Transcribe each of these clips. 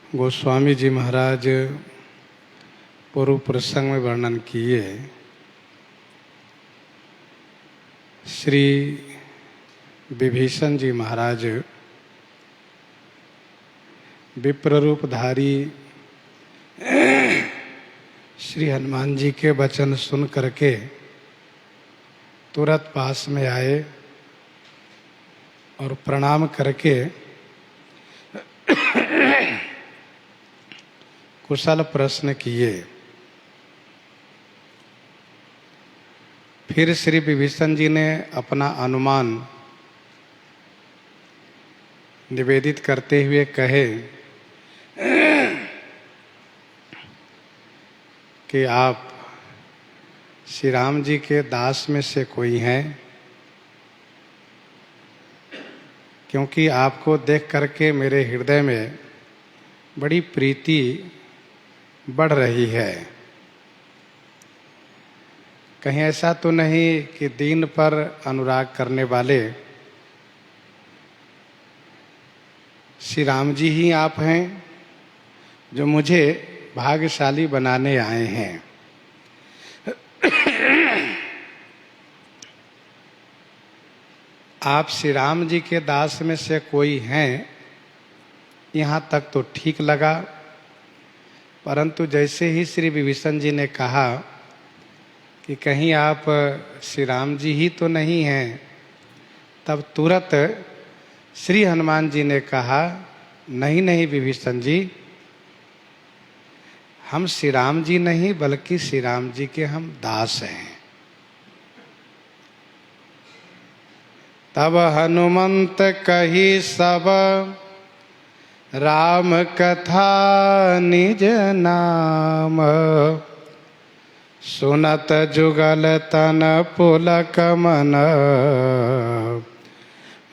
गोस्वामी जी महाराज पूर्व प्रसंग में वर्णन किए। श्री विभीषण जी महाराज विप्र रूपधारी श्री हनुमान जी के वचन सुन करके तुरंत पास में आए और प्रणाम करके कुशल प्रश्न किए। फिर श्री विभीषण जी ने अपना अनुमान निवेदित करते हुए कहे कि आप श्री राम जी के दास में से कोई हैं, क्योंकि आपको देख करके मेरे हृदय में बड़ी प्रीति बढ़ रही है। कहीं ऐसा तो नहीं कि दीन पर अनुराग करने वाले श्री राम जी ही आप हैं जो मुझे भाग्यशाली बनाने आए हैं। आप श्री राम जी के दास में से कोई हैं, यहाँ तक तो ठीक लगा, परंतु जैसे ही श्री विभीषण जी ने कहा कि कहीं आप श्री राम जी ही तो नहीं हैं, तब तुरंत श्री हनुमान जी ने कहा, नहीं नहीं विभीषण जी, हम श्री राम जी नहीं बल्कि श्री राम जी के हम दास हैं। तब हनुमंत कही सब राम कथा निज नाम, सुनत जुगल तन पुलक मन,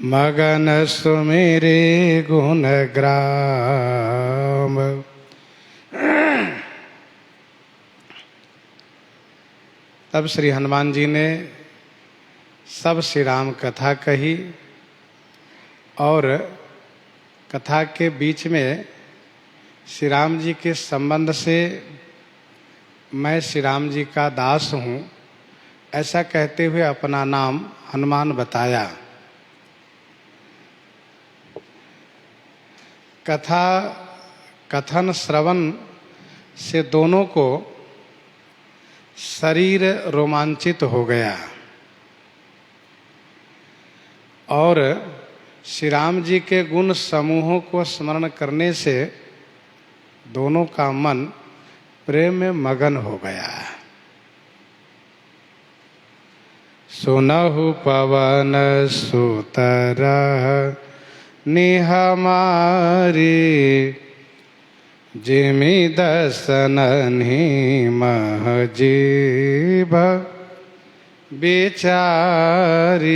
मगन सुमेरे गुण ग्राम। तब श्री हनुमान जी ने सब श्री राम कथा कही और कथा के बीच में श्री राम जी के संबंध से मैं श्री राम जी का दास हूँ ऐसा कहते हुए अपना नाम हनुमान बताया। कथा कथन श्रवण से दोनों को शरीर रोमांचित हो गया और श्री राम जी के गुण समूहों को स्मरण करने से दोनों का मन प्रेम में मगन हो गया। सुनहु पवन सुत रहनि हमारी, जिमि दसनहि महजीभ बेचारी।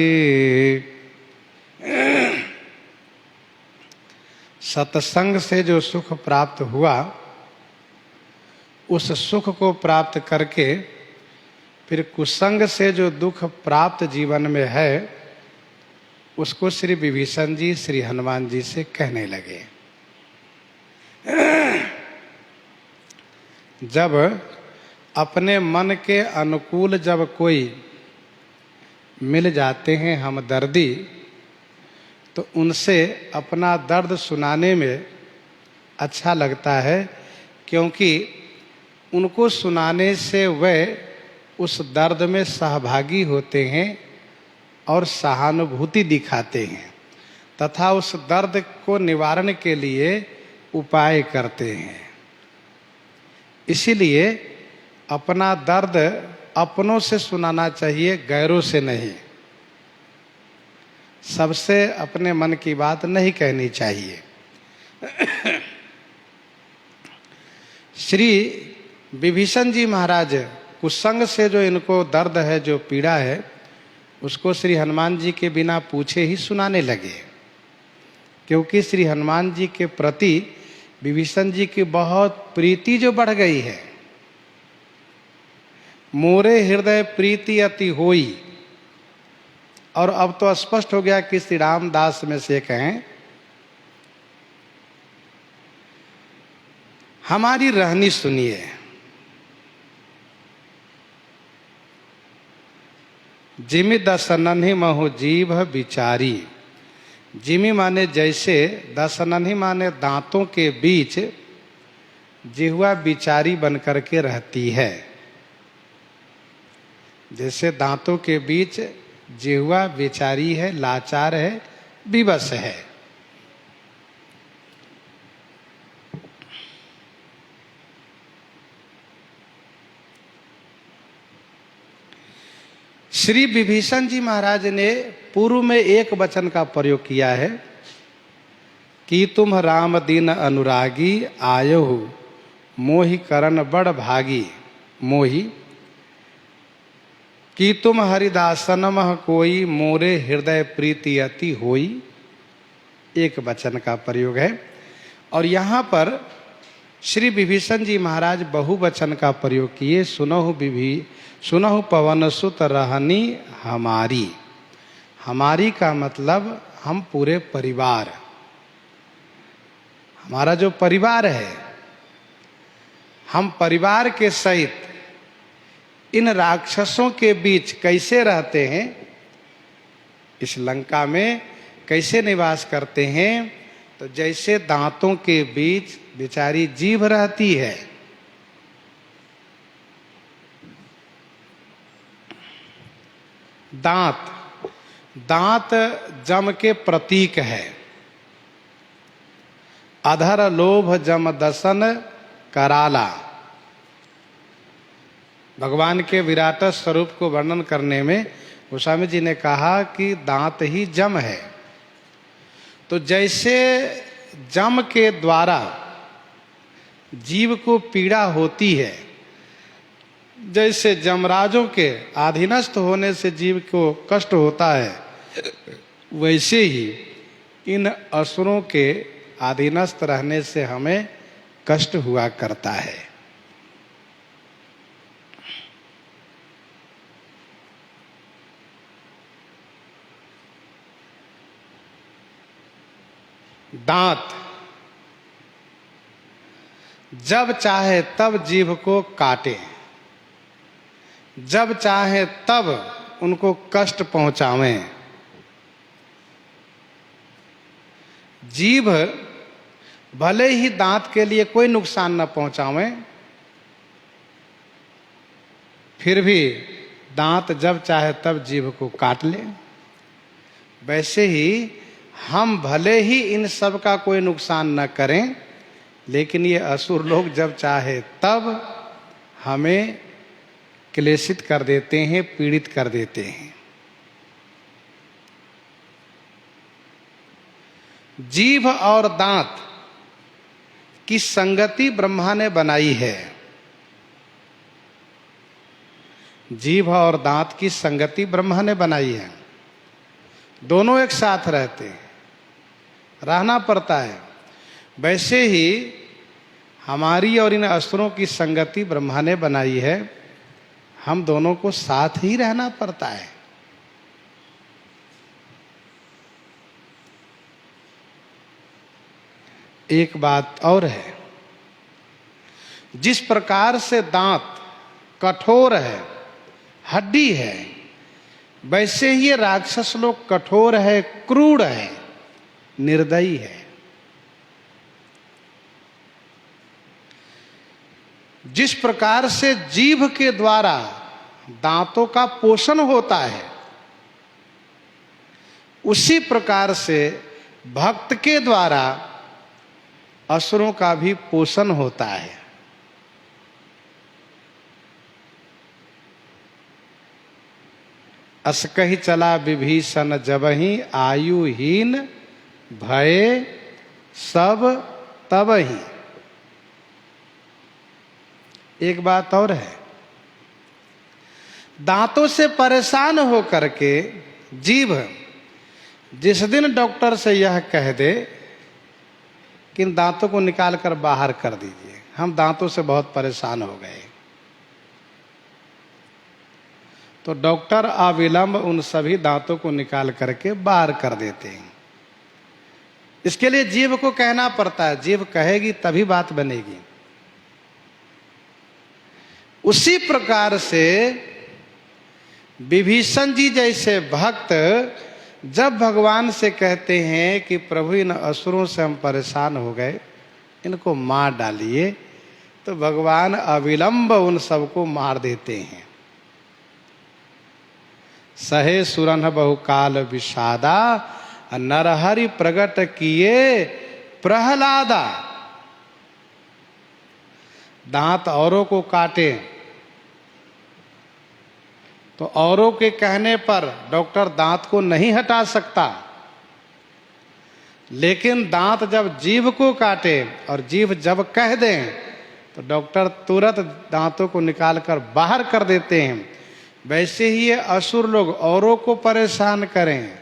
सत्संग से जो सुख प्राप्त हुआ, उस सुख को प्राप्त करके फिर कुसंग से जो दुख प्राप्त जीवन में है, उसको श्री विभीषण जी श्री हनुमान जी से कहने लगे। जब अपने मन के अनुकूल जब कोई मिल जाते हैं हमदर्दी, तो उनसे अपना दर्द सुनाने में अच्छा लगता है, क्योंकि उनको सुनाने से वे उस दर्द में सहभागी होते हैं और सहानुभूति दिखाते हैं तथा उस दर्द को निवारण के लिए उपाय करते हैं। इसीलिए अपना दर्द अपनों से सुनाना चाहिए, गैरों से नहीं। सबसे अपने मन की बात नहीं कहनी चाहिए। श्री विभीषण जी महाराज कुसंग से जो इनको दर्द है, जो पीड़ा है, उसको श्री हनुमान जी के बिना पूछे ही सुनाने लगे, क्योंकि श्री हनुमान जी के प्रति विभीषण जी की बहुत प्रीति जो बढ़ गई है। मोरे हृदय प्रीति अति होई, और अब तो स्पष्ट हो गया कि श्री रामदास में से एक हैं। हमारी रहनी सुनिए। जिमि दस नन्ही महु जीभ विचारी। जिमि माने जैसे, दस नन्ही माने दांतों के बीच जिह्वा विचारी बन करके रहती है। जैसे दांतों के बीच जिह्वा विचारी है, लाचार है, विवश है। श्री विभीषण जी महाराज ने पूर्व में एक वचन का प्रयोग किया है कि तुम राम दीन अनुरागी आयो मोहि करन बड़ भागी। मोहि कि तुम हरिदासन मह कोई मोरे हृदय प्रीति अति होई। एक वचन का प्रयोग है। और यहाँ पर श्री विभीषण जी महाराज बहुवचन का प्रयोग किए। सुनहु पवन सुत रहनी हमारी। हमारी का मतलब हम पूरे परिवार, हमारा जो परिवार है, हम परिवार के सहित इन राक्षसों के बीच कैसे रहते हैं, इस लंका में कैसे निवास करते हैं। तो जैसे दांतों के बीच बेचारी जीभ रहती है, दांत जम के प्रतीक है। अधर लोभ जम दसन कराला। भगवान के विराट स्वरूप को वर्णन करने में गोस्वामी जी ने कहा कि दांत ही जम है। तो जैसे जम के द्वारा जीव को पीड़ा होती है, जैसे जमराजों के अधीनस्थ होने से जीव को कष्ट होता है, वैसे ही इन असुरों के अधीनस्थ रहने से हमें कष्ट हुआ करता है। दांत जब चाहे तब जीभ को काटे, जब चाहे तब उनको कष्ट पहुंचावें। जीभ भले ही दांत के लिए कोई नुकसान न पहुंचावें, फिर भी दांत जब चाहे तब जीभ को काट ले। वैसे ही हम भले ही इन सब का कोई नुकसान न करें, लेकिन ये असुर लोग जब चाहे तब हमें क्लेशित कर देते हैं, पीड़ित कर देते हैं। जीभ और दांत की संगति ब्रह्मा ने बनाई है। जीभ और दांत की संगति ब्रह्मा ने बनाई है। दोनों एक साथ रहते हैं, रहना पड़ता है। वैसे ही हमारी और इन असुरों की संगति ब्रह्मा ने बनाई है। हम दोनों को साथ ही रहना पड़ता है। एक बात और है, जिस प्रकार से दांत कठोर है, हड्डी है, वैसे ही ये राक्षस लोग कठोर है, क्रूर है, निर्दयी है। जिस प्रकार से जीभ के द्वारा दांतों का पोषण होता है, उसी प्रकार से भक्त के द्वारा असुरों का भी पोषण होता है। अस कही चला विभीषण जबहि आयुहीन भय सब तबहि। एक बात और है, दांतों से परेशान होकर के जीभ जिस दिन डॉक्टर से यह कह दे कि इन दांतों को निकाल कर बाहर कर दीजिए, हम दांतों से बहुत परेशान हो गए, तो डॉक्टर अविलंब उन सभी दांतों को निकाल करके बाहर कर देते हैं। इसके लिए जीभ को कहना पड़ता है, जीभ कहेगी तभी बात बनेगी। उसी प्रकार से विभीषण जी जैसे भक्त जब भगवान से कहते हैं कि प्रभु इन असुरों से हम परेशान हो गए, इनको मार डालिए, तो भगवान अविलंब उन सबको मार देते हैं। सहे सुरन बहुकाल विषादा, नरहरि प्रगट किए प्रहलादा। दांत औरों को काटे तो औरों के कहने पर डॉक्टर दांत को नहीं हटा सकता, लेकिन दांत जब जीभ को काटे और जीभ जब कह दें तो डॉक्टर तुरंत दांतों को निकालकर बाहर कर देते हैं। वैसे ही ये असुर लोग औरों को परेशान करें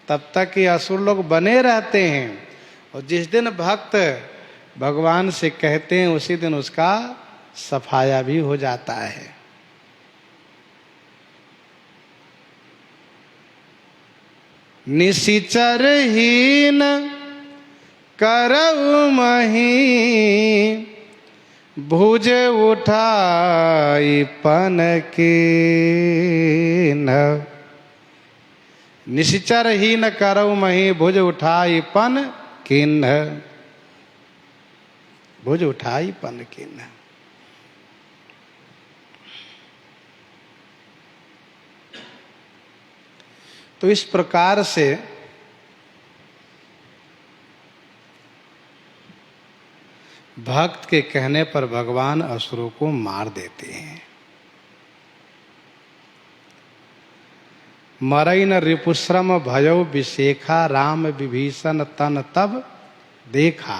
तब तक ये असुर लोग बने रहते हैं, और जिस दिन भक्त भगवान से कहते हैं उसी दिन उसका सफाया भी हो जाता है। निशिचरहीन करऊ मही, भुज उठाई पन कीन। निशिचरहीन करऊ मही, भुज उठाई पन किन्ह। भुज उठाई पन किन्ह। तो इस प्रकार से भक्त के कहने पर भगवान असुरों को मार देते हैं। मरई न रिपुश्रम भयौ विशेखा, राम विभीषण तन तब देखा।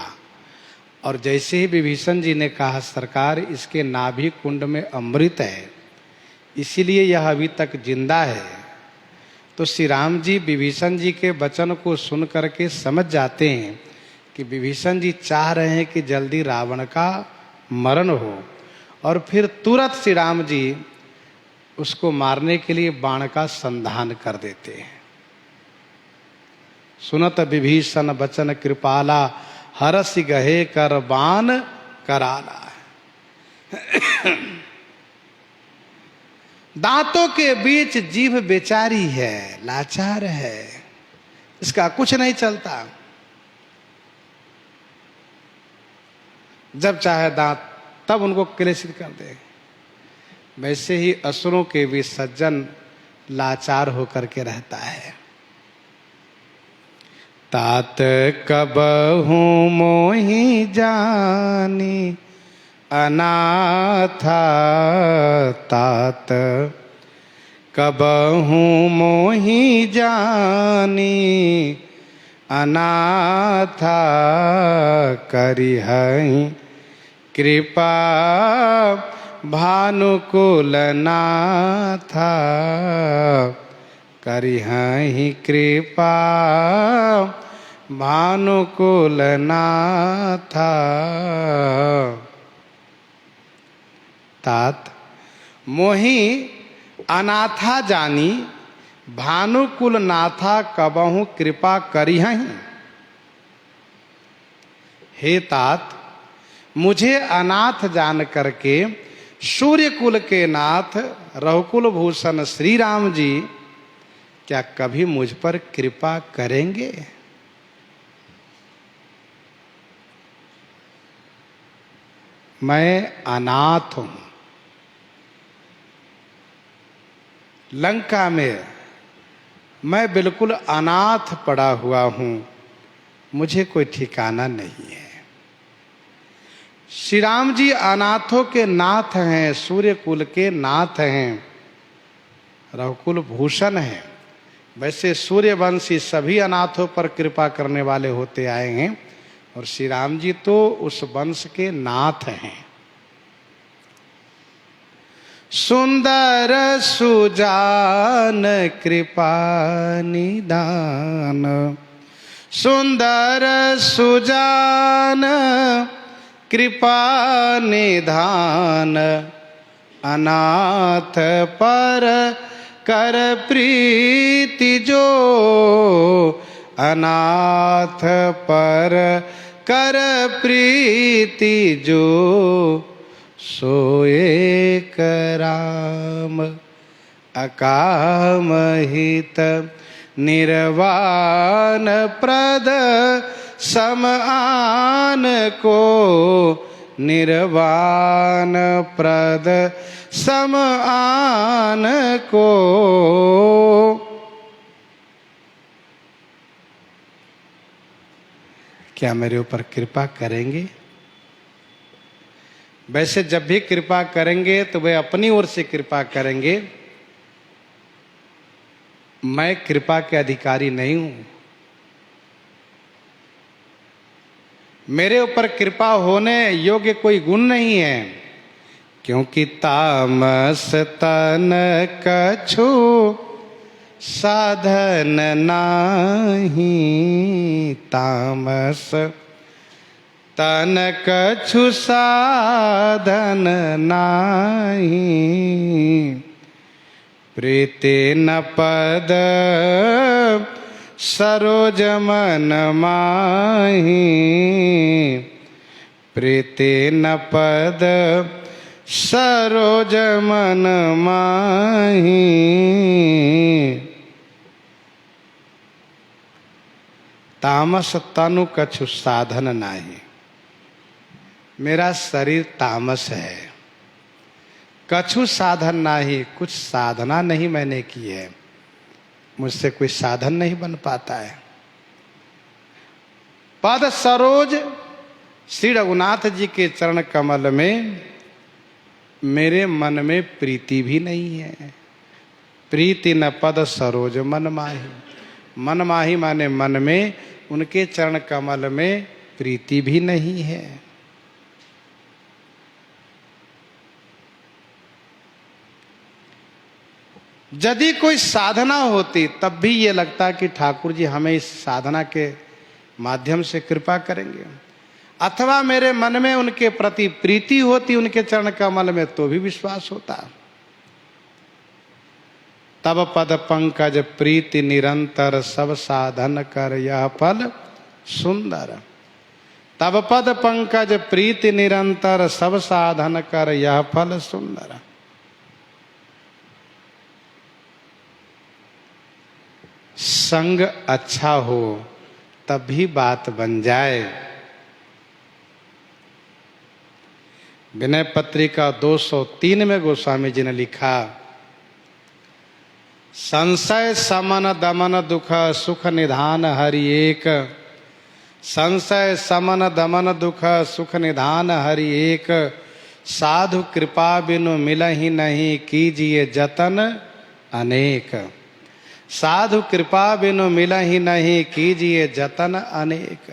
और जैसे ही विभीषण जी ने कहा सरकार इसके नाभि कुंड में अमृत है, इसीलिए यह अभी तक जिंदा है, तो श्री राम जी विभीषण जी के वचन को सुन करके समझ जाते हैं कि विभीषण जी चाह रहे हैं कि जल्दी रावण का मरण हो, और फिर तुरंत श्री राम जी उसको मारने के लिए बाण का संधान कर देते हैं। सुनत विभीषण वचन कृपाला, हरसि गहे कर बाण कराला। दांतों के बीच जीभ बेचारी है, लाचार है, इसका कुछ नहीं चलता। जब चाहे दांत तब उनको क्लेशित कर दे। वैसे ही असुरों के भी सज्जन लाचार होकर के रहता है। तात कबहू मोहि जानी अनाथा, तात कबहू मोहि जानी अनाथा, करिहहि कृपा भानुकुल नाथा, करिहहि कृपा भानुकुल नाथा। तात मोहि अनाथा जानी, भानुकुल नाथा कबहू कृपा करिहहि। हे तात, मुझे अनाथ जान करके सूर्य कुल के नाथ रघुकुल भूषण श्री राम जी क्या कभी मुझ पर कृपा करेंगे? मैं अनाथ हूं। लंका में मैं बिल्कुल अनाथ पड़ा हुआ हूं, मुझे कोई ठिकाना नहीं है। श्री राम जी अनाथों के नाथ हैं, सूर्य कुल के नाथ हैं, रघुकुल भूषण हैं। वैसे सूर्यवंशी सभी अनाथों पर कृपा करने वाले होते आए हैं, और श्री राम जी तो उस वंश के नाथ हैं। सुंदर सुजान कृपा निदान, सुंदर सुजान कृपा निधान, अनाथ पर कर प्रीति जो, अनाथ पर कर प्रीति जो, सो एक राम। अकाम हित निर्वाण प्रद सम आन को, निर्वाण प्रद सम आन को। क्या मेरे ऊपर कृपा करेंगे? वैसे जब भी कृपा करेंगे तो वे अपनी ओर से कृपा करेंगे, मैं कृपा के अधिकारी नहीं हूं। मेरे ऊपर कृपा होने योग्य कोई गुण नहीं है, क्योंकि तामस तन कछु साधन नाही। तामस तन कछु साधन नाही। प्रीति न पद सरोज मन माही। प्रीति न पद सरोज मन माही। तामस तनु कछु साधन नाही। मेरा शरीर तामस है। कछु साधन नाही, कुछ साधना नहीं मैंने की है, मुझसे कोई साधन नहीं बन पाता है। पद सरोज श्री रघुनाथ जी के चरण कमल में मेरे मन में प्रीति भी नहीं है। प्रीति न पद सरोज मन माही। मन माही माने मन में उनके चरण कमल में प्रीति भी नहीं है। यदि कोई साधना होती तब भी ये लगता कि ठाकुर जी हमें इस साधना के माध्यम से कृपा करेंगे, अथवा मेरे मन में उनके प्रति प्रीति होती उनके चरण कमल में तो भी विश्वास होता। तब पद पंकज प्रीति निरंतर सब साधन कर यह फल सुंदर। तब पद पंकज प्रीति निरंतर सब साधन कर यह फल सुंदर। संग अच्छा हो तब भी बात बन जाए। विनय पत्रिका 203 में गोस्वामी जी ने लिखा, संशय समन दमन दुख सुख निधान हरि एक। संशय समन दमन दुख सुख निधान हरि एक। साधु कृपा बिनु मिलहि नहीं कीजिए जतन अनेक। साधु कृपा बिनु मिलहि नहीं कीजिए जतन अनेक।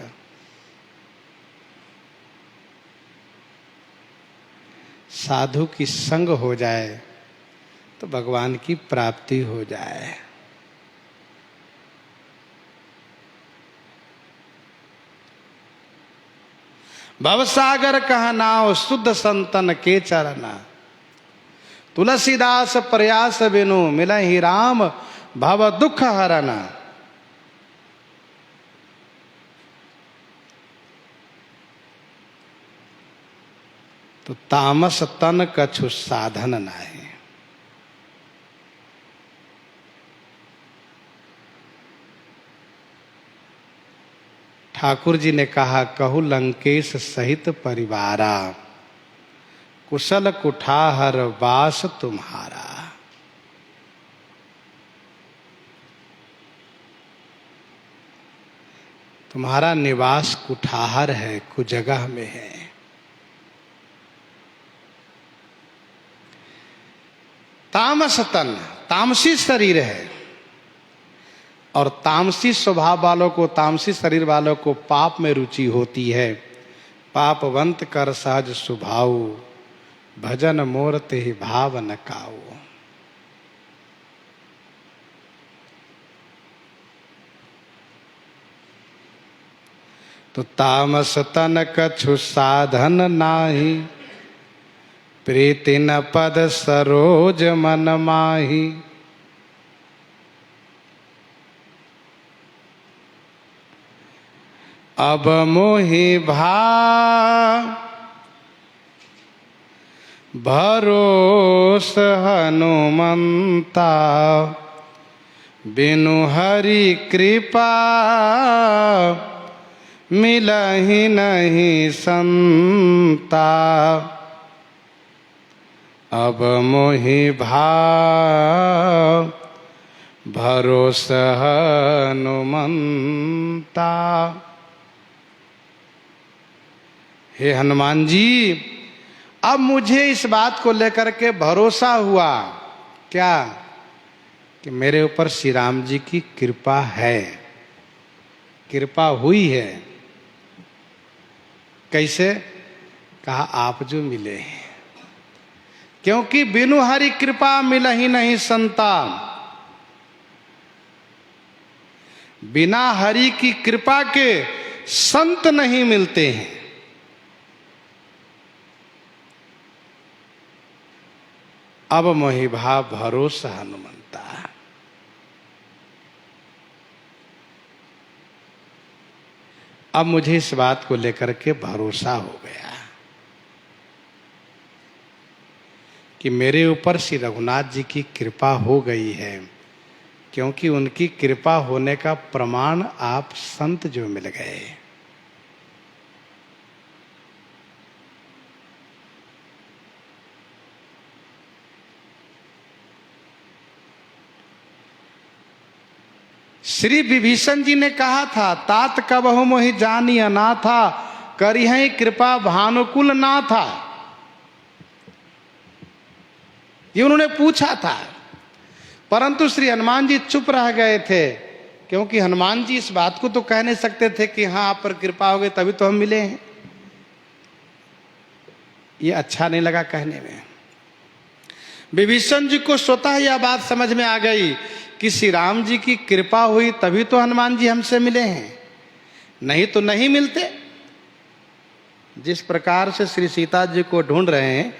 साधु की संग हो जाए तो भगवान की प्राप्ति हो जाए। भवसागर कह नाव शुद्ध संतन के चरना। तुलसीदास प्रयास बिनु मिलहि राम भव दुख हरना। तो तामस तन कछु साधन नाही। ठाकुर जी ने कहा, कहु लंकेश सहित परिवारा कुशल कुठाहर वास तुम्हारा। तुम्हारा निवास कुठाहर है, कुजगह में है। तामस तन, तामसी शरीर है, और तामसी स्वभाव वालों को, तामसी शरीर वालों को पाप में रुचि होती है। पापवंत कर सहज स्वभाव भजन मोर तेहि भाव न काऊ। तो तामस तन कछु साधन नाही प्रीति न पद सरोज मन माही। अब मोहि भरोस हनुमंता बिनु हरि कृपा मिलहि नहीं संता। अब मोहि भाव भरोस हनुमंता। हे हनुमान जी, अब मुझे इस बात को लेकर के भरोसा हुआ क्या कि मेरे ऊपर श्री राम जी की कृपा है, कृपा हुई है। कैसे? कहा आप जो मिले हैं, क्योंकि बिनु हरि कृपा मिल ही नहीं संता। बिना हरि की कृपा के संत नहीं मिलते हैं। अब मोहि भाव भरोसा हनुमंता। अब मुझे इस बात को लेकर के भरोसा हो गया कि मेरे ऊपर श्री रघुनाथ जी की कृपा हो गई है, क्योंकि उनकी कृपा होने का प्रमाण आप संत जो मिल गए। श्री विभीषण जी ने कहा था, तात कबहु मोहि जानी अनाथा, करिहै कृपा भानुकुल नाथा। ये उन्होंने पूछा था, परंतु श्री हनुमान जी चुप रह गए थे, क्योंकि हनुमान जी इस बात को तो कह नहीं सकते थे कि हाँ आप पर कृपा हो गई तभी तो हम मिले हैं। ये अच्छा नहीं लगा कहने में। विभीषण जी को स्वतः यह बात समझ में आ गई कि श्री राम जी की कृपा हुई तभी तो हनुमान जी हमसे मिले हैं, नहीं तो नहीं मिलते। जिस प्रकार से श्री सीता जी को ढूंढ रहे हैं,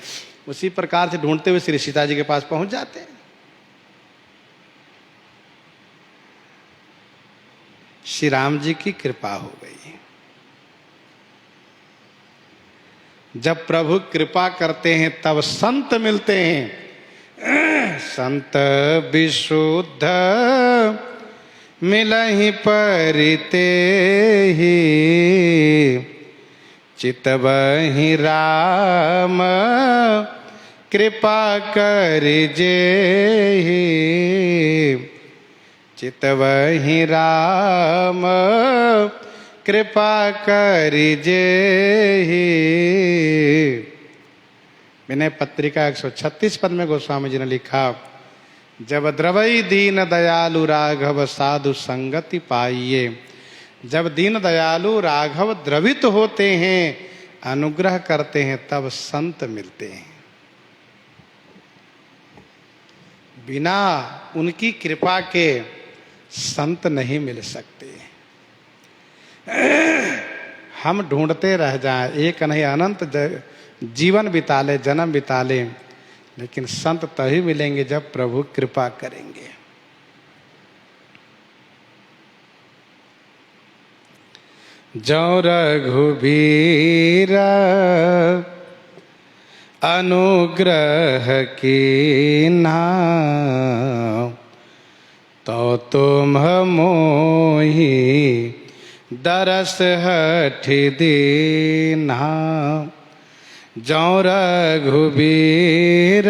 उसी प्रकार से ढूंढते हुए श्री सीता जी के पास पहुंच जाते हैं। श्री राम जी की कृपा हो गई। जब प्रभु कृपा करते हैं तब संत मिलते हैं। संत विशुद्ध मिलहि परिते ही, चितवहि राम कृपा करिजे ही। चितवहि राम कृपा करिजे ही। विनय पत्रिका 136 पद में गोस्वामी जी ने लिखा, जब द्रवई दीन दयालु राघव साधु संगति पाइये। जब दीन दयालु राघव द्रवित होते हैं, अनुग्रह करते हैं, तब संत मिलते हैं। बिना उनकी कृपा के संत नहीं मिल सकते। हम ढूंढते रह जाएं, एक नहीं अनंत जीवन बिता ले, जन्म बिता ले, लेकिन संत तभी मिलेंगे जब प्रभु कृपा करेंगे। जौ रघुबीर अनुग्रह कीन्हा, तो तुम मोहि दरस हठ दीन्हा। जौ रघुबीर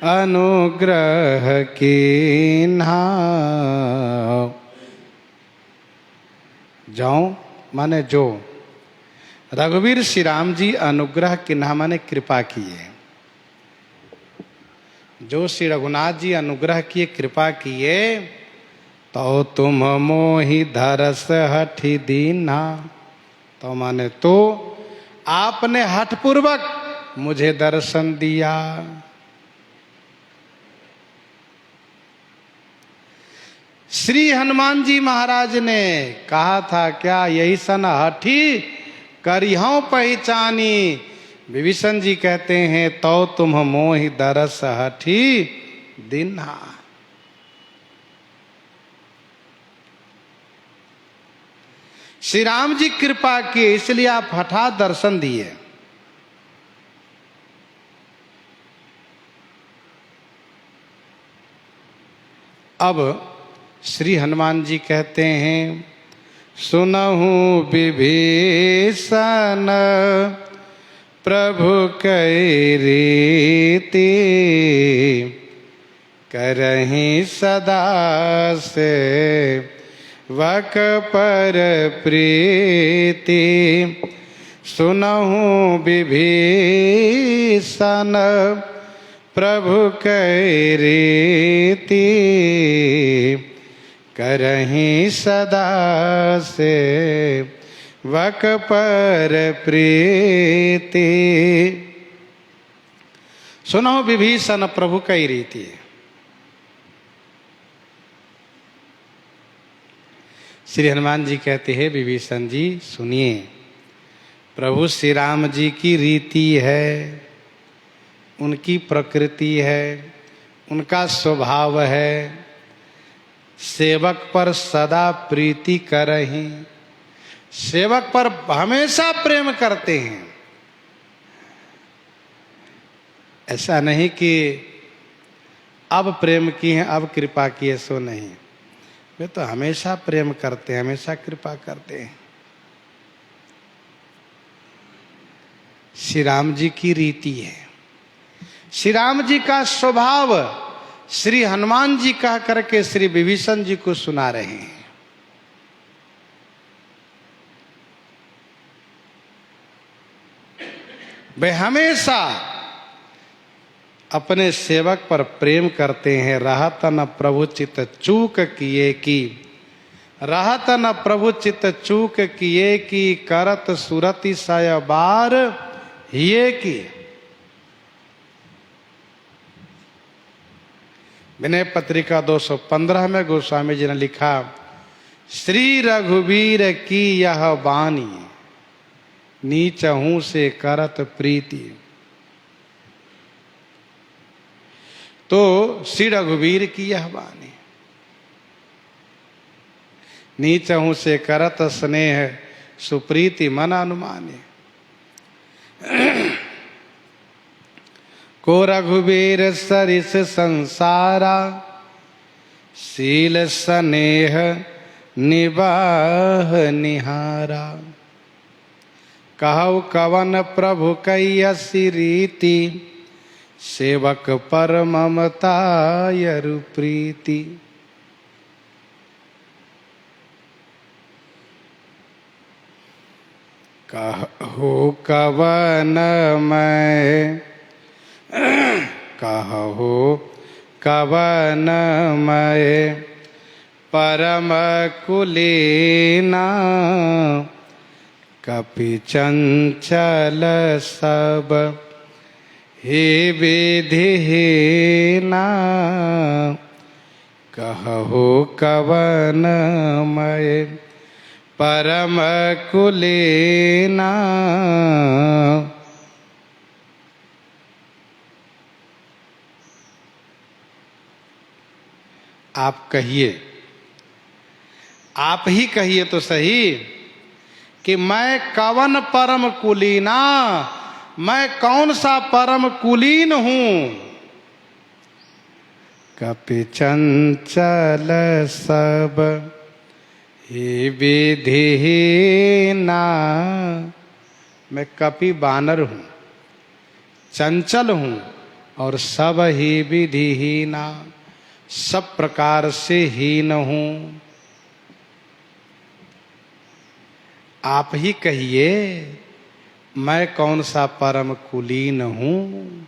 अनुग्रह कीन्हा। जौ माने जो, रघुवीर श्री राम जी अनुग्रह किन्हा माने कृपा किए। जो श्री रघुनाथ जी अनुग्रह किए, कृपा किए, तो तुम मोहि धरस हठि दीन्हा। तो माने तो आपने हठपूर्वक मुझे दर्शन दिया। श्री हनुमान जी महाराज ने कहा था क्या, यही सन हठी करिहौ पहचानी। विभीषण जी कहते हैं, तो तुम मोहि दरस हठी दीन्हा। श्री राम जी कृपा किए, इसलिए आप हठात दर्शन दिए। अब श्री हनुमान जी कहते हैं, सुनहु विभीषण प्रभु कै रीति, करहीं सदा से वक पर प्रीति। सुनहु विभीषण प्रभु कै रीति, करहीं सदा से वक पर प्रीति। सुनहु विभीषण प्रभु कै रीति। श्री हनुमान जी कहते हैं, विभीषण जी सुनिए, प्रभु श्री राम जी की रीति है, उनकी प्रकृति है, उनका स्वभाव है, सेवक पर सदा प्रीति करहीं, सेवक पर हमेशा प्रेम करते हैं। ऐसा नहीं कि अब प्रेम की है, अब कृपा की है, सो नहीं। वे तो हमेशा प्रेम करते हैं, हमेशा कृपा करते हैं। श्री राम जी की रीति है, श्री राम जी का स्वभाव श्री हनुमान जी कह करके श्री विभीषण जी को सुना रहे हैं। वे हमेशा अपने सेवक पर प्रेम करते हैं। रहत न प्रभु चित चूक किए की, रहत न प्रभु चित चूक किए की, करत सुरति सय बार ये की। विनय पत्रिका 215 में गोस्वामी जी ने लिखा, श्री रघुवीर की यह वाणी, नीचहूं से करत प्रीति। तो श्री रघुवीर की यह वाणी, नीचहूं से करत स्नेह, सुप्रीति मन अनुमाने। को रघुवीर सरिस संसारा, शील स्नेह निबाह निहारा। कहु कवन प्रभु कैयसी रीति, सेवक पर ममता यरु प्रीति। कहु कवन मैं, कहु कवन मैं परम कुलीना, कपि चंचल सब हे विधिहीना। कहु कवन मैं परम कुलीना। आप कहिए, आप ही कहिए तो सही कि मैं कवन परम कुलीना, मैं कौन सा परम कुलीन हूं। कपि चंचल सब हे विधिहीना। मैं कपि बानर हूं, चंचल हूं और सब ही विधिहीना, सब प्रकार से हीन हूं। आप ही कहिए मैं कौन सा परम कुलीन हूं।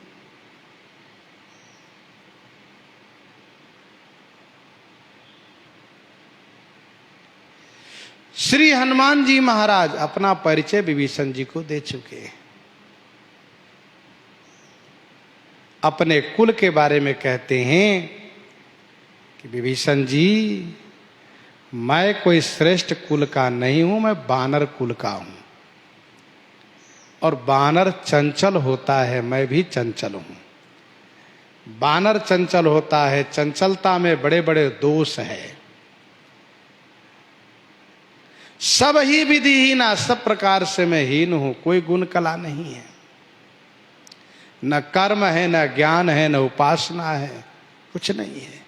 श्री हनुमान जी महाराज अपना परिचय विभीषण जी को दे चुके हैं। अपने कुल के बारे में कहते हैं कि विभीषण जी, मैं कोई श्रेष्ठ कुल का नहीं हूं, मैं बानर कुल का हूं। और बानर चंचल होता है, मैं भी चंचल हूं। बानर चंचल होता है, चंचलता में बड़े बड़े दोष है। सब ही विधिहीना, सब प्रकार से मैं हीन हूं, कोई गुण कला नहीं है, न कर्म है, न ज्ञान है, न उपासना है, कुछ नहीं है।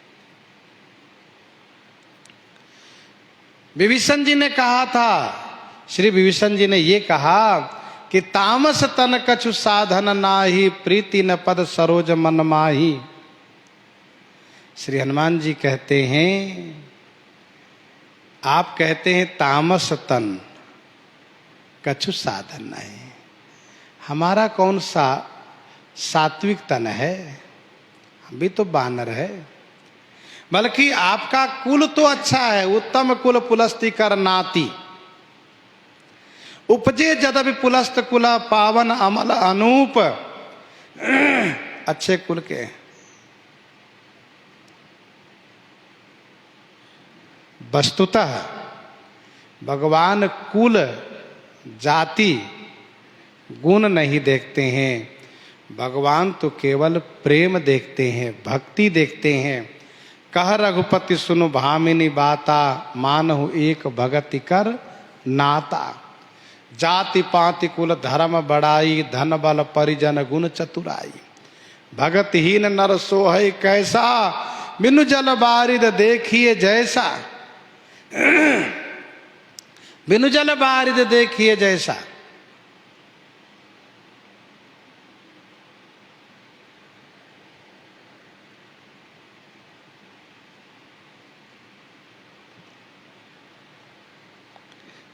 विभीषण जी ने कहा था, श्री विभीषण जी ने ये कहा कि तामस तन कछु साधन नाही, प्रीति न पद सरोज मन माही। श्री हनुमान जी कहते हैं, आप कहते हैं तामस तन कछु साधन नहीं, हमारा कौन सा सात्विक तन है, हम भी तो बानर है। बल्कि आपका कुल तो अच्छा है, उत्तम कुल पुलस्ति कर नाती, उपजे जदपि पुलस्त कुला पावन अमल अनूप। अच्छे कुल के, वस्तुतः भगवान कुल जाति गुण नहीं देखते हैं, भगवान तो केवल प्रेम देखते हैं, भक्ति देखते हैं। कह रघुपति सुनु भामिनी बाता, मानहु एक भगति कर नाता। जाति पाति कुल धर्म बढ़ाई, धन बल परिजन गुण चतुराई। भगतहीन नर सोहै कैसा, बिनु जल बारिद देखिए जैसा। बिनु जल बारिद देखिए जैसा।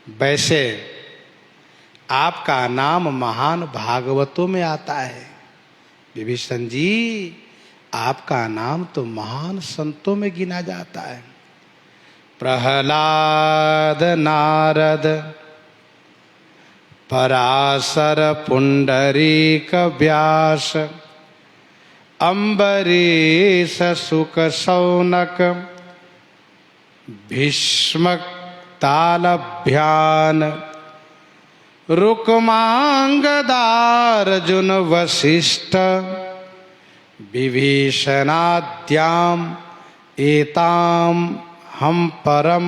वैसे आपका नाम महान भागवतों में आता है विभीषण जी, आपका नाम तो महान संतों में गिना जाता है। प्रहलाद नारद पराशर पुंडरीक व्यास, अम्बरीश सुक शौनक भीष्म तालभ्यान, रुक्मांगदार्जुन वसिष्ठ विभीषणाद्याम एताम हम परम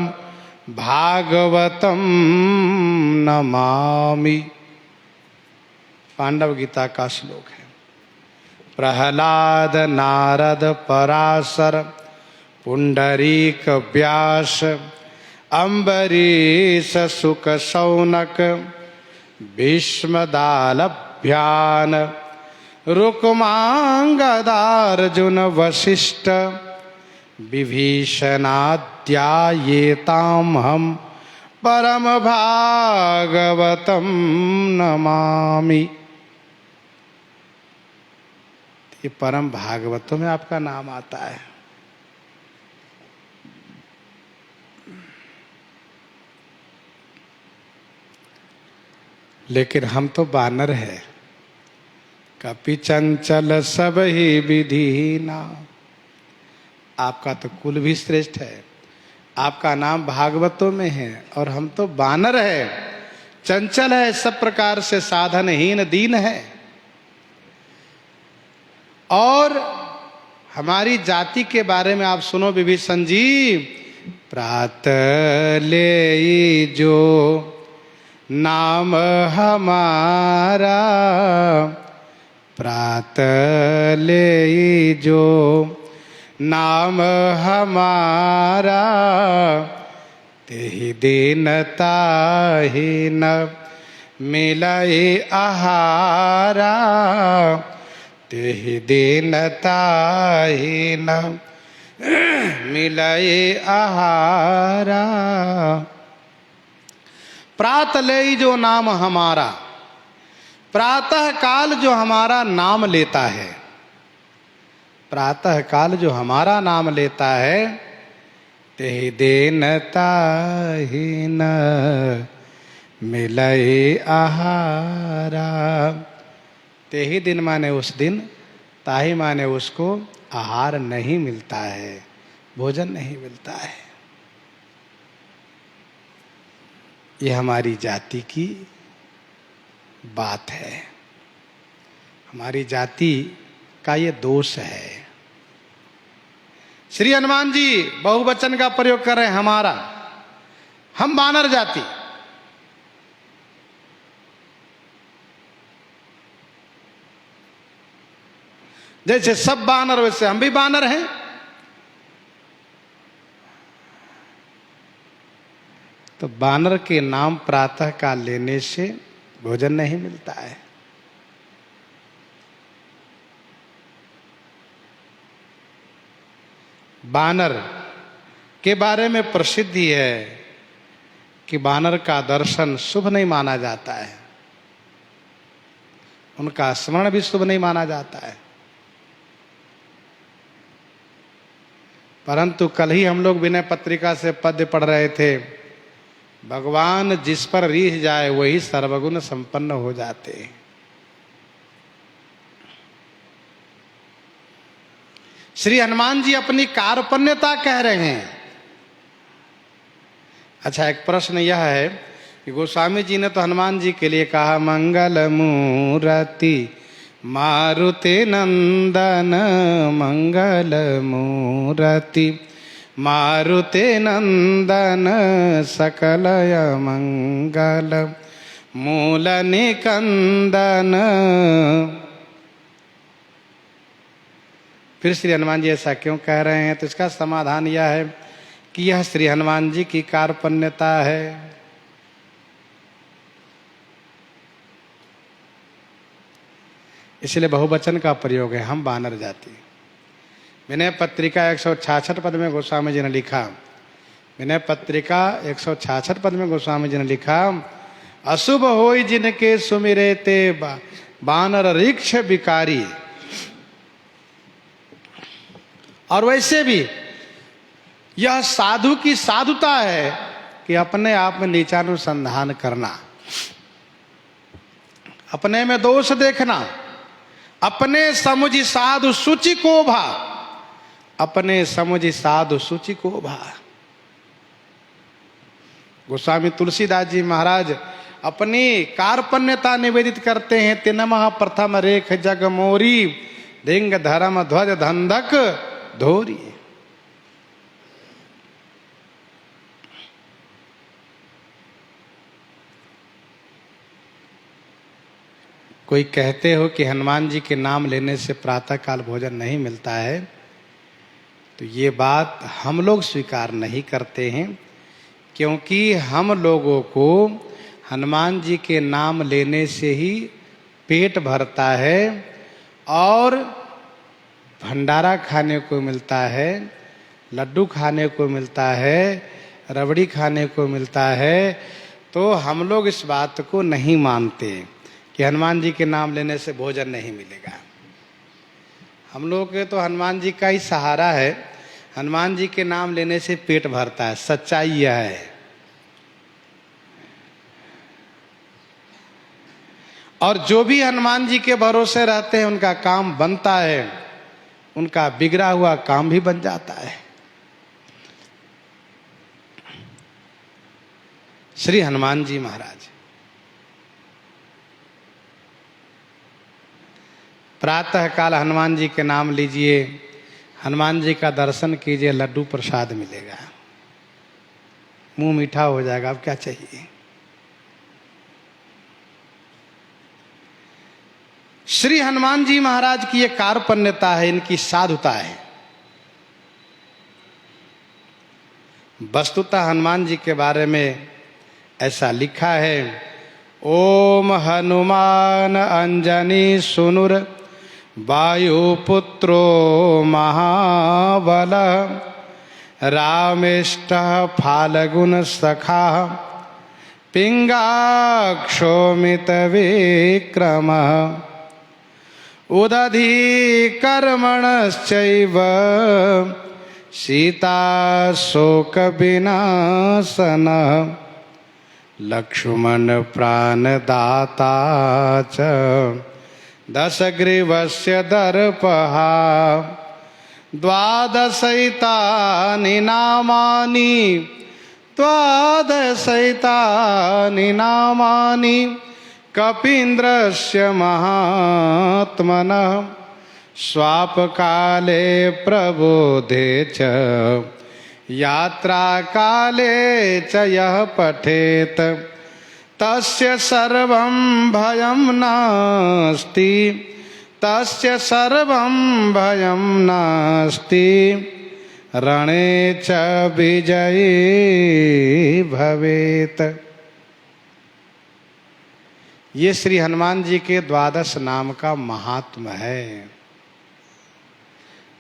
भागवतम नमामि। पांडव गीता का श्लोक है। प्रहलाद नारद पराशर पुंडरीक व्यास, अम्बरीश सुक शौनक भीष्मदालभ्यान, रुक्मांगदार्जुन वसिष्ठ विभीषणाद्यायेताम हम परम भागवतम नमामि। ये परम भागवतों में आपका नाम आता है। लेकिन हम तो बानर है, कपि चंचल सब ही विधीना। आपका तो कुल भी श्रेष्ठ है, आपका नाम भागवतों में है, और हम तो बानर है, चंचल है, सब प्रकार से साधनहीन दीन है। और हमारी जाति के बारे में आप सुनो विभीषण जी। प्रातः ले जो नाम हमारा, प्रातः ले जो नाम हमारा, तेहि दिन ताहि न मिलई आहारा, तेहि दिन ताहि न मिलई आहारा। प्रातः ले जो नाम हमारा, प्रातः काल जो हमारा नाम लेता है, प्रातः काल जो हमारा नाम लेता है, तेहि दिन ताहि न मिलई आहारा। तेहि दिन माने उस दिन, ताहि माने उसको आहार नहीं मिलता है, भोजन नहीं मिलता है। ये हमारी जाति की बात है, हमारी जाति का ये दोष है। श्री हनुमान जी बहुवचन का प्रयोग कर रहे हैं हमारा, हम बानर जाति। जैसे सब बानर वैसे हम भी बानर हैं। तो बानर के नाम प्रातः काल लेने से भोजन नहीं मिलता है। बानर के बारे में प्रसिद्धि है कि बानर का दर्शन शुभ नहीं माना जाता है, उनका स्मरण भी शुभ नहीं माना जाता है। परंतु कल ही हम लोग विनय पत्रिका से पद्य पढ़ रहे थे, भगवान जिस पर रीझ जाए वही सर्वगुण संपन्न हो जाते हैं। श्री हनुमान जी अपनी कार्पण्यता कह रहे हैं। अच्छा, एक प्रश्न यह है कि गोस्वामी जी ने तो हनुमान जी के लिए कहा मंगल मूर्ति मारुति नंदन, मंगल मूर्ति मारुति नंदन, सकलय मंगल मूल निकंदन। फिर श्री हनुमान जी ऐसा क्यों कह रहे हैं? तो इसका समाधान यह है कि यह श्री हनुमान जी की कार्पण्यता है। इसलिए बहुवचन का प्रयोग है, हम बानर जाति। विनय पत्रिका 166 पद में गोस्वामी जी ने लिखा, विनय पत्रिका 166 पद में गोस्वामी जी ने लिखा, अशुभ होई जिनके सुमिरे ते बानर रिक्ष विकारी। और वैसे भी यह साधु की साधुता है कि अपने आप में नीचानुसंधान करना, अपने में दोष देखना, अपने समुझ साधु सूचि को भा, अपने समुझ साधु सूचि को भा। गोस्वामी तुलसीदास जी महाराज अपनी कार्पण्यता निवेदित करते हैं। तिनमः प्रथम रेख जग मोरी, धिंग धर्म ध्वज धंधक धोरी। कोई कहते हो कि हनुमान जी के नाम लेने से प्रातः काल भोजन नहीं मिलता है, तो ये बात हम लोग स्वीकार नहीं करते हैं, क्योंकि हम लोगों को हनुमान जी के नाम लेने से ही पेट भरता है और भंडारा खाने को मिलता है, लड्डू खाने को मिलता है, रबड़ी खाने को मिलता है। तो हम लोग इस बात को नहीं मानते कि हनुमान जी के नाम लेने से भोजन नहीं मिलेगा। हम लोग के तो हनुमान जी का ही सहारा है, हनुमान जी के नाम लेने से पेट भरता है। सच्चाई यह है। और जो भी हनुमान जी के भरोसे रहते हैं उनका काम बनता है, उनका बिगड़ा हुआ काम भी बन जाता है। श्री हनुमान जी महाराज प्रातः काल हनुमान जी के नाम लीजिए, हनुमान जी का दर्शन कीजिए, लड्डू प्रसाद मिलेगा, मुंह मीठा हो जाएगा। अब क्या चाहिए? श्री हनुमान जी महाराज की ये कार्पण्यता है, इनकी साधुता है। वस्तुतः हनुमान जी के बारे में ऐसा लिखा है, ओम हनुमान अंजनी सुनुर वायुपुत्रो महाबल, रामेष्ट फाल्गुन सखा पिंगाक्षोमित विक्रम, उदधि कर्मणश्चैव सीता शोक विनाशन, लक्ष्मण प्राणदाता च दशग्रीवस्य दर्पहा, द्वादशैतानि नामानि, द्वादशैतानि नामानि कपीन्द्रस्य महात्मनः, स्वापकाले प्रबोधे च यात्रा काले च यः पठेत, तस्य सर्वं भयं नास्ति, तस्य सर्वं भयं नास्ति, रणे च विजयी भवेत। ये श्री हनुमान जी के द्वादश नाम का महात्म है।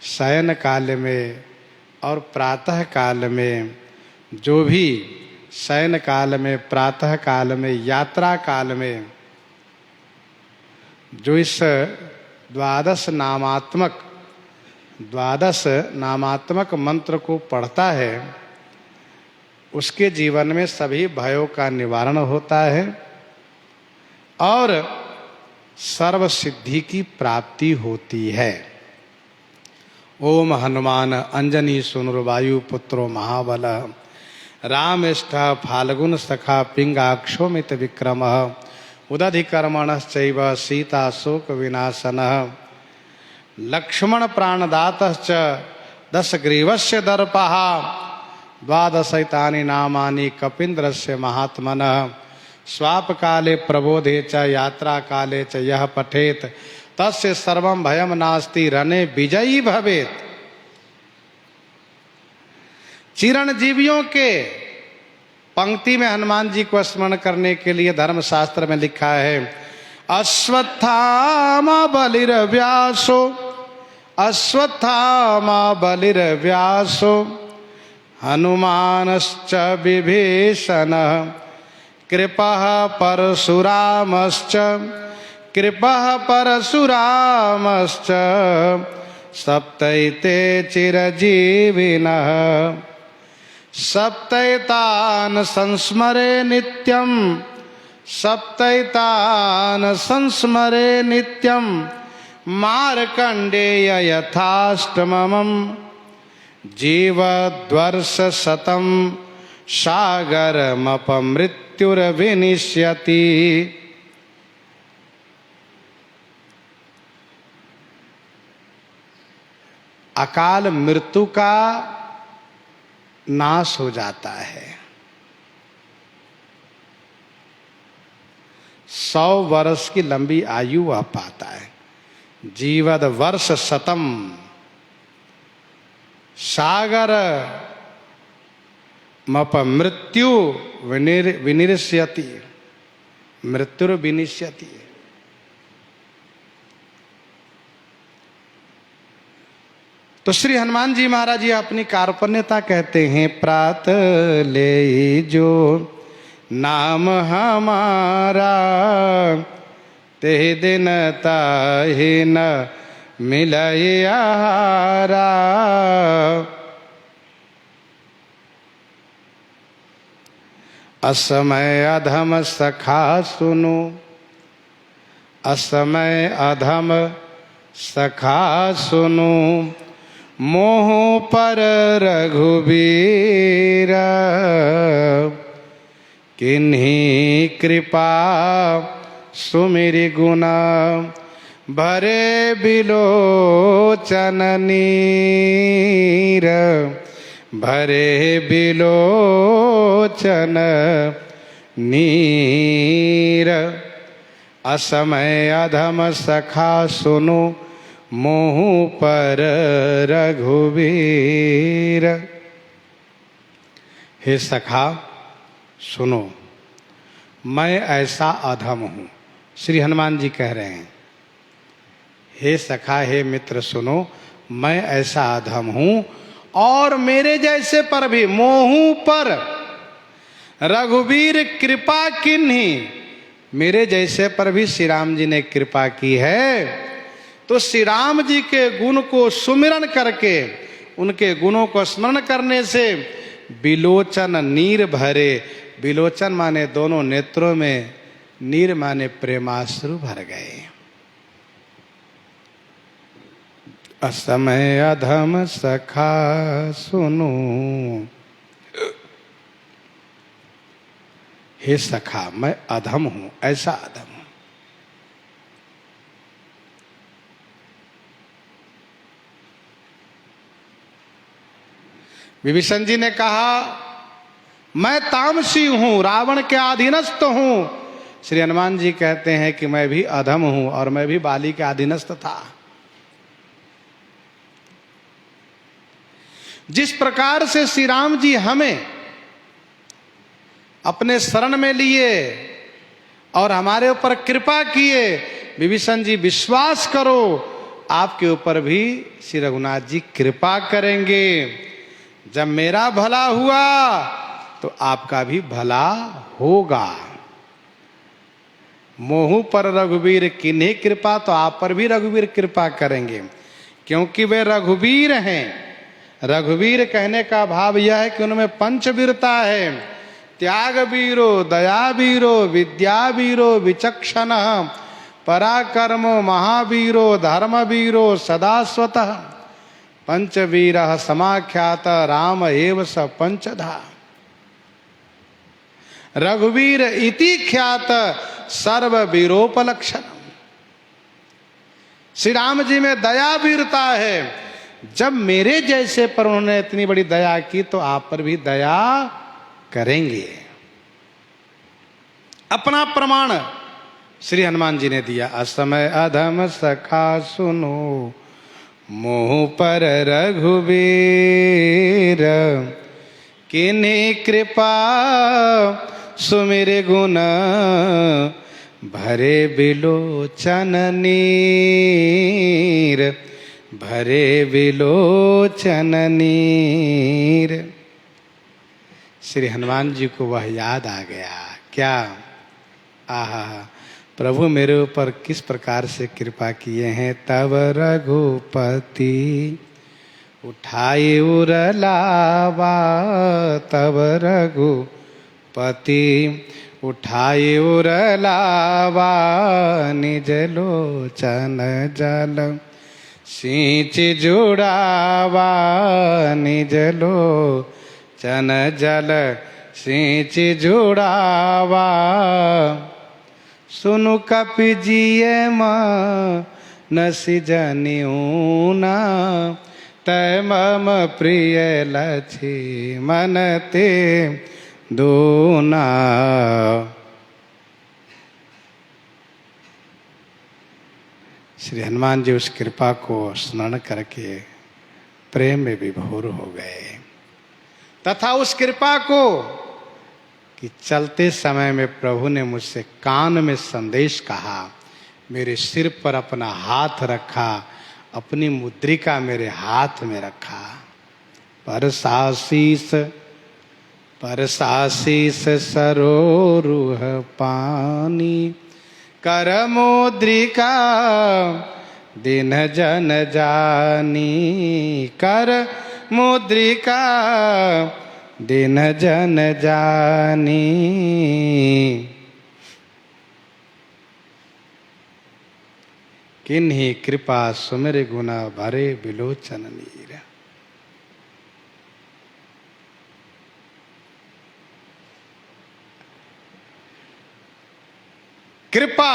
शयन काल में और प्रातः काल में, जो भी शयन काल में, प्रातः काल में, यात्रा काल में जो इस द्वादश नामात्मक मंत्र को पढ़ता है, उसके जीवन में सभी भयों का निवारण होता है और सर्व सिद्धि की प्राप्ति होती है। ओम हनुमान अंजनी सुनुरवायु पुत्रो महाबल, रामेष्ठ फाल्गुन सखा पिंगाक्षोमित विक्रम, उदधिकर्मणश्चैव सीता शोक विनाशनः, लक्ष्मण प्राणदातश्च दशग्रीवस्य दर्पः, द्वादशैतानि नामानि कपीन्द्रस्य महात्मनः, स्वाप काले प्रबोधे च यात्रा काले च यह पठेत, तस्य सर्वं भयं नास्ति रणे विजयी भवेत। चिरंजीवियों के पंक्ति में हनुमान जी को स्मरण करने के लिए धर्मशास्त्र में लिखा है, अश्वत्थामा बलिर्व्यासो, अश्वत्थामा बलिर्व्यासो, हनुमानश्च विभीषणः, कृपः परशुरामश्च, कृपः परशुरामश्च, सप्तैते चिरजीविनः, सप्तैतान् संस्मरे नित्यं, सप्तैतान् संस्मरे नित्यं, मार्कण्डेय यथाष्टमम्, जीवद्वर्ष शतं सागरमपमृत्युर्विनिश्यति। अकाल मृत्यु का नाश हो जाता है। 100 वर्ष की लंबी आयु वह पाता है। जीवद वर्ष शतम, सागर मप मृत्यु विनिश्यति, मृत्युर्विनिश्यति। तो श्री हनुमान जी महाराज जी अपनी कार्पण्यता कहते हैं, प्रात ले जो नाम हमारा, ते दिन ताहि न मिलय आहारा। असमय अधम सखा सुनो, असमय अधम सखा सुनो, मोह पर रघुबीर, किन्हीं कृपा सुमिरि गुना, भरे बिलोचन नीर, भरे बिलोचन नीर। असमय अधम सखा सुनो, मोह पर रघुवीर। हे सखा सुनो, मैं ऐसा अधम हूँ। श्री हनुमान जी कह रहे हैं, हे सखा, हे मित्र सुनो, मैं ऐसा अधम हूँ और मेरे जैसे पर भी मोह पर रघुवीर कृपा किन्हीं, मेरे जैसे पर भी श्री राम जी ने कृपा की है। तो श्री राम जी के गुण को सुमिरन करके, उनके गुणों को स्मरण करने से बिलोचन नीर भरे, बिलोचन माने दोनों नेत्रों में, नीर माने प्रेमाश्रु भर गए। असमय अधम सखा सुनो, हे सखा मैं अधम हूं, ऐसा अधम हूं। विभीषण जी ने कहा, मैं तामसी हूं, रावण के अधीनस्थ हूं। श्री हनुमान जी कहते हैं कि मैं भी अधम हूं और मैं भी बाली के अधीनस्थ था। जिस प्रकार से श्री राम जी हमें अपने शरण में लिए और हमारे ऊपर कृपा किए। विभीषण जी विश्वास करो, आपके ऊपर भी श्री रघुनाथ जी कृपा करेंगे। जब मेरा भला हुआ तो आपका भी भला होगा। मोहू पर रघुवीर किन्हीं कृपा, तो आप पर भी रघुवीर कृपा करेंगे, क्योंकि वे रघुवीर हैं। रघुवीर कहने का भाव यह है कि उनमें पंचवीरता है। त्याग वीरो, दया वीरो, विद्या वीरो, विचक्षण, पराक्रमो, महावीरो, धर्म वीरो, सदास्वतः। पंचवीर समाख्यात राम एव स पंचधा। रघुवीर इति ख्यात सर्व वीरोपलक्षण। श्री राम जी में दया वीरता है। जब मेरे जैसे पर उन्होंने इतनी बड़ी दया की तो आप पर भी दया करेंगे। अपना प्रमाण श्री हनुमान जी ने दिया। असमय अधम सखा सुनो, मोह पर रघुवीर, किन्हीं कृपा सुमिर गुण, भरे बिलोचन नीर, भरे बिलोचन नीर। श्री हनुमान जी को वह याद आ गया। क्या? आहा, प्रभु मेरे ऊपर किस प्रकार से कृपा किए हैं। तब रघुपति उठाए उरलावा, तब रघुपति उठाए उरलावा, निज लोचन जल सींच जुड़ावा, निज लोचन जल सींच जुड़ावा। सुनु कपि जिये मानसि जनिऊना, तय मम प्रिय लक्ष्मण ते दूना। श्री हनुमान जी उस कृपा को स्मरण करके प्रेम में विभोर हो गए, तथा उस कृपा को कि चलते समय में प्रभु ने मुझसे कान में संदेश कहा, मेरे सिर पर अपना हाथ रखा, अपनी मुद्रिका मेरे हाथ में रखा। परसासीस परसासीस सरोरुह पानी, कर मुद्रिका दिन जन जानी, कर मुद्रिका दिन जन जानी। किन्हीं कृपा सुमिर गुना, भरे बिलोचन नीर। कृपा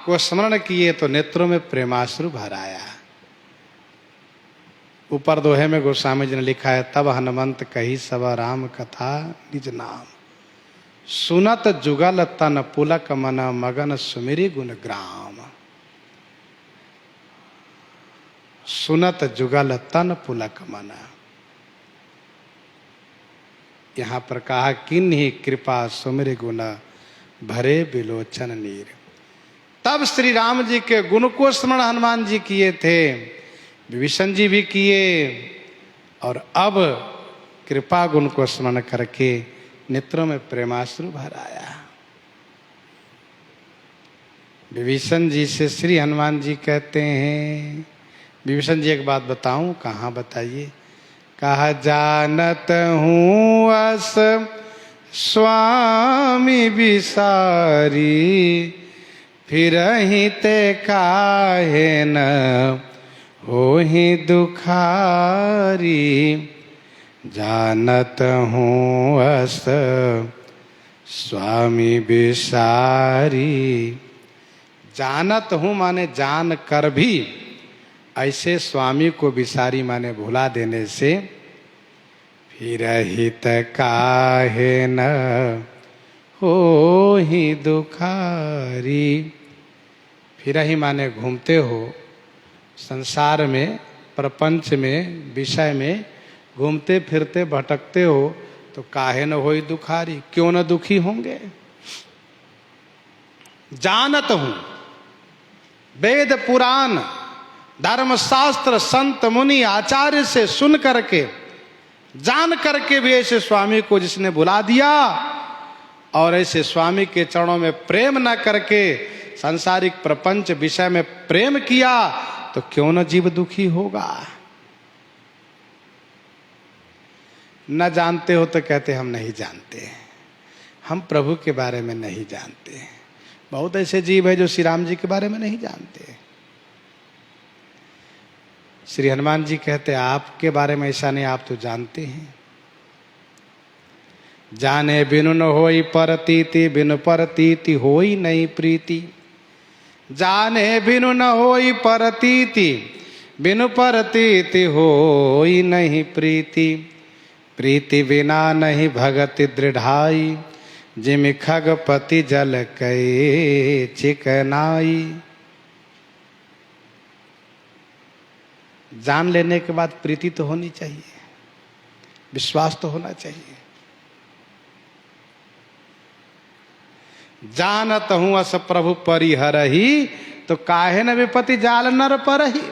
को स्मरण किए तो नेत्रों में प्रेमाश्रु भर आया। ऊपर दोहे में गोस्वामी जी ने लिखा है, तब हनुमंत कही सब राम कथा निज नाम, सुनत जुगल तन पुलक मन, मगन सुमिरि गुण ग्राम। सुनत जुगल तन पुलक मन। यहां पर कहा किन्हीं कृपा सुमिरि गुण, भरे बिलोचन नीर। तब श्री राम जी के गुण को स्मरण हनुमान जी किए थे, विभीषण जी भी किए, और अब कृपा गुण को स्मरण करके नेत्रों में प्रेमाश्रु भर आया। विभीषण जी से श्री हनुमान जी कहते हैं, विभीषण जी एक बात बताऊं, कहाँ बताइए। कहा जानत हूँ अस स्वामी बिसारी, फिर ही ते काहे न होहि दुखारी। जानत हूँ अस स्वामी बिसारी। जानत हूँ माने जान कर भी ऐसे स्वामी को बिसारी माने भुला देने से, फिर हित काहे न होहि दुखारी। फिर ही माने घूमते हो संसार में, प्रपंच में, विषय में घूमते फिरते भटकते हो, तो काहे न होई दुखारी, क्यों न दुखी होंगे। जानत हूं वेद पुराण धर्मशास्त्र संत मुनि आचार्य से सुन करके, जान करके भी ऐसे स्वामी को जिसने बुला दिया और ऐसे स्वामी के चरणों में प्रेम न करके सांसारिक प्रपंच विषय में प्रेम किया, तो क्यों न जीव दुखी होगा। न जानते हो तो कहते हम नहीं जानते, हम प्रभु के बारे में नहीं जानते। बहुत ऐसे जीव है जो श्री राम जी के बारे में नहीं जानते। श्री हनुमान जी कहते आपके बारे में ऐसा नहीं, आप तो जानते हैं। जाने बिनु न होई परतीति, बिनु परतीति होई नहीं प्रीति। जाने बिनु न होई परतीति, बिनु परतीति होई नहीं प्रीति। प्रीति बिना नहीं भगति दृढ़ाई, जिमि खगपति जल कए चिकनाई। जान लेने के बाद प्रीति तो होनी चाहिए, विश्वास तो होना चाहिए। जानत हूं अस प्रभु परिहरहि, तो काहे न विपति जाल नर परहि।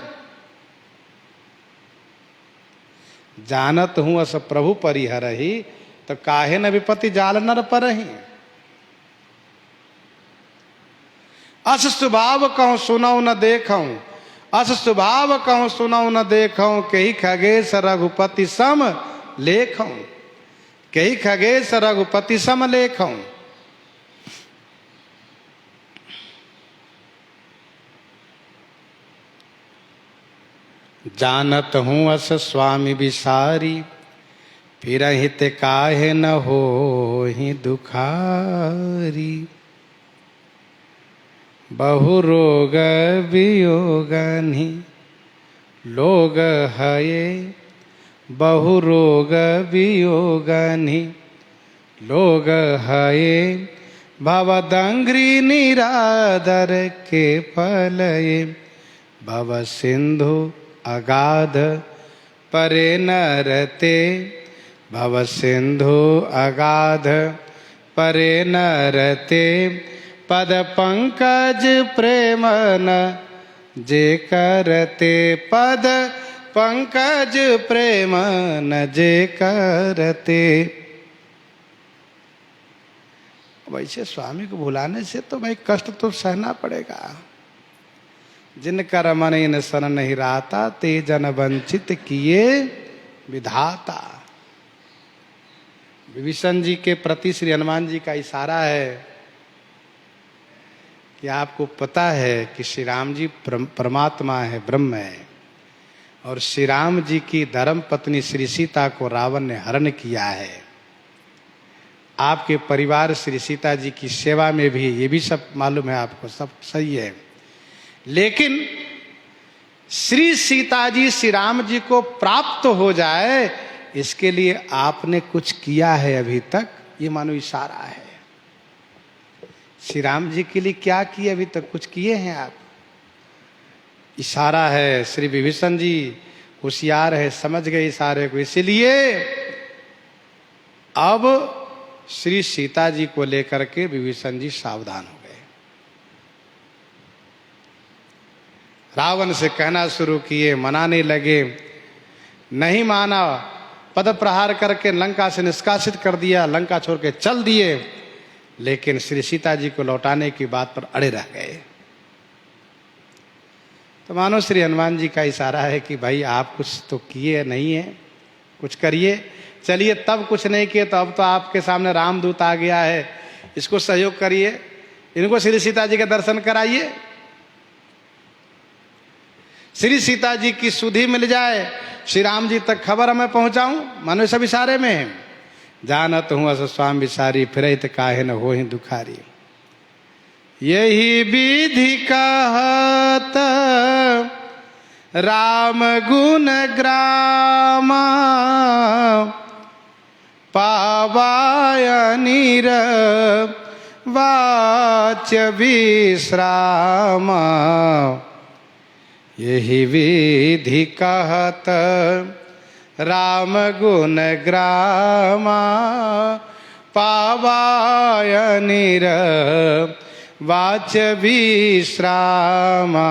जानत हूं अस प्रभु परिहरहि, तो काहे न विपति जाल नर परहि। अस स्वभाव कहूं सुनऊ न देखूं, अस स्वभाव कहूं सुनऊ न देखूं। कही खगेश रघुपति सम लेखूं, कही खगेश रघुपति सम लेखूं। जानत हूं अस स्वामी विसारी, फिर हित काहे न होहि दुखारी। बहु रोग वियोगनि लोग हये, बहु रोग वियोगनि लोग हये। भवदंग्री निरादर के फलये, भव सिंधु अगाध परे न रते। भव सिंधु अगाध परे न रते। पद पंकज प्रेम न जे करते। पद पंकज प्रेम न जे करते। वैसे स्वामी को भुलाने से तो भाई कष्ट तो सहना पड़ेगा। जिनकर मन इन सन नहीं रहता, ते जन वंचित किए विधाता। विभीषण जी के प्रति श्री हनुमान जी का इशारा है कि आपको पता है कि श्री राम जी परमात्मा है, ब्रह्म है, और श्री राम जी की धर्म पत्नी श्री सीता को रावण ने हरण किया है। आपके परिवार श्री सीता जी की सेवा में भी, ये भी सब मालूम है आपको, सब सही है। लेकिन श्री सीता जी श्री राम जी को प्राप्त हो जाए, इसके लिए आपने कुछ किया है अभी तक, ये मानो इशारा है। श्री राम जी के लिए क्या किए अभी तक, कुछ किए हैं आप, इशारा है। श्री विभीषण जी होशियार है, समझ गए इशारे को, इसीलिए अब श्री सीता जी को लेकर के विभीषण जी सावधान हो गए। रावण से कहना शुरू किए, मनाने लगे, नहीं माना। पद प्रहार करके लंका से निष्कासित कर दिया, लंका छोड़ के चल दिए। लेकिन श्री सीता जी को लौटाने की बात पर अड़े रह गए। तो मानो श्री हनुमान जी का इशारा है कि भाई आप कुछ तो किए नहीं है, कुछ करिए। चलिए तब कुछ नहीं किए तो अब तो आपके सामने रामदूत आ गया है, इसको सहयोग करिए, इनको श्री सीता जी के दर्शन कराइए, श्री सीता जी की सुधि मिल जाए, श्री राम जी तक खबर हमें पहुंचाऊं। मानो सब इशारे में है। जानत हूं अस स्वामी विसारी, फिरहित काहे न होहि दुखारी। यही विधि कहत राम गुण ग्राम, पावाय निर्वाच्य विश्राम। यही विधि कहत राम गुण ग्रामा पावाय निर्वाच विश्रामा।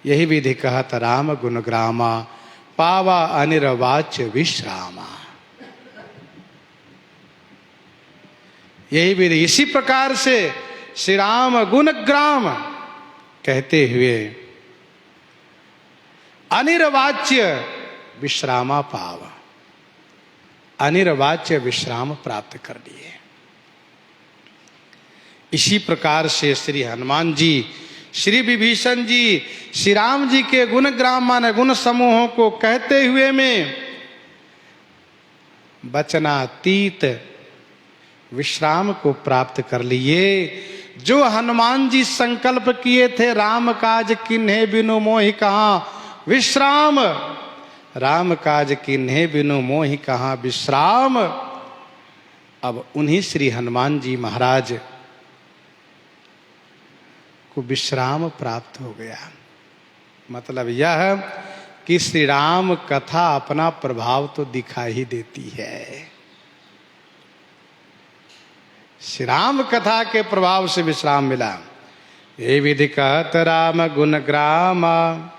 यही विधि कहत राम गुण ग्रामा पावा अनिर्वाच विश्रामा। यही विधि, इसी प्रकार से श्री राम गुण ग्राम कहते हुए अनिर्वाच्य विश्रामा पावा, अनिर्वाच्य विश्राम प्राप्त कर लिए। इसी प्रकार से श्री हनुमान जी, श्री विभीषण जी श्री राम जी के गुण ग्राम माने गुण समूहों को कहते हुए में वचनातीत विश्राम को प्राप्त कर लिए। जो हनुमान जी संकल्प किए थे राम काज किन्हे बिनु मोहि कहाँ विश्राम, राम काज किन्हे बिनु मोहि कहाँ विश्राम, अब उन्हीं श्री हनुमान जी महाराज को विश्राम प्राप्त हो गया। मतलब यह कि श्री राम कथा अपना प्रभाव तो दिखा ही देती है। श्री राम कथा के प्रभाव से विश्राम मिला। ये विधि कहत राम गुण ग्रामा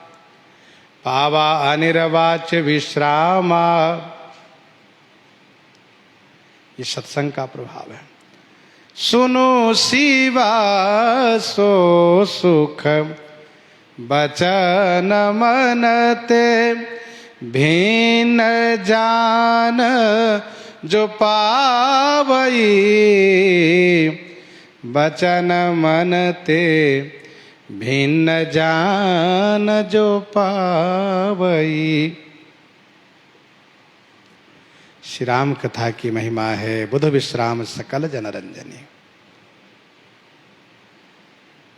पावा अनिर्वाच विश्रामा। ये सत्संग का प्रभाव है। सुनो शिवा सो सुख बचन मनते भिन्न जान जो पावई, बचन मनते भिन्न जान जो पावई। श्री राम कथा की महिमा है बुध विश्राम सकल जनरंजनी।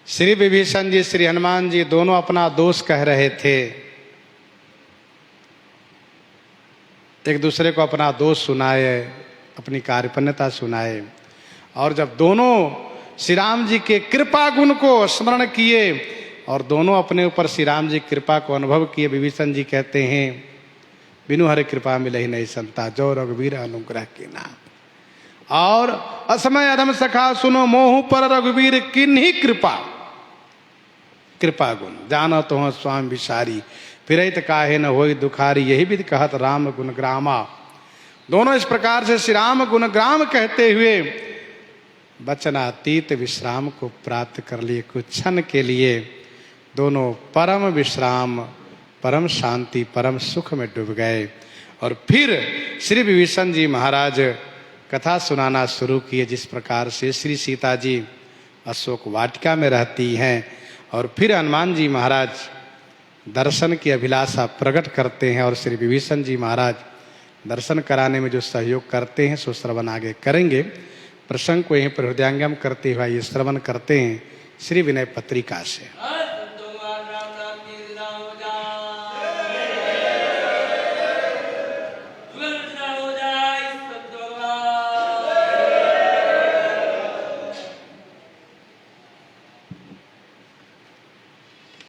श्री विभीषण जी श्री हनुमान जी दोनों अपना दोष कह रहे थे, एक दूसरे को अपना दोष सुनाए, अपनी कार्पण्यता सुनाए। और जब दोनों श्री राम जी के कृपा गुण को स्मरण किए और दोनों अपने ऊपर श्री राम जी कृपा को अनुभव किए, विभीषण जी कहते हैं बिनु हरि कृपा मिले ही नहीं संता, जो रघुवीर अनुग्रह के नाम। और असमय अधम सखा सुनो मोहु पर रघुवीर किन्हीं कृपा, कृपा गुण जानो तो हो स्वामी विसारी, फिरत काहे न होई दुखारी। यही विधि कहत राम गुण ग्रामा। दोनों इस प्रकार से श्री राम गुण ग्राम कहते हुए वचनातीत विश्राम को प्राप्त कर लिए। कुछ क्षण के लिए दोनों परम विश्राम, परम शांति, परम सुख में डूब गए। और फिर श्री विभीषण जी महाराज कथा सुनाना शुरू किए, जिस प्रकार से श्री सीता जी अशोक वाटिका में रहती हैं और फिर हनुमान जी महाराज दर्शन की अभिलाषा प्रकट करते हैं और श्री विभीषण जी महाराज दर्शन कराने में जो सहयोग करते हैं सो श्रवण आगे करेंगे। प्रसंग को यहीं पर हृदयंगम करते हुए ये श्रवण करते हैं श्री विनय पत्रिका से।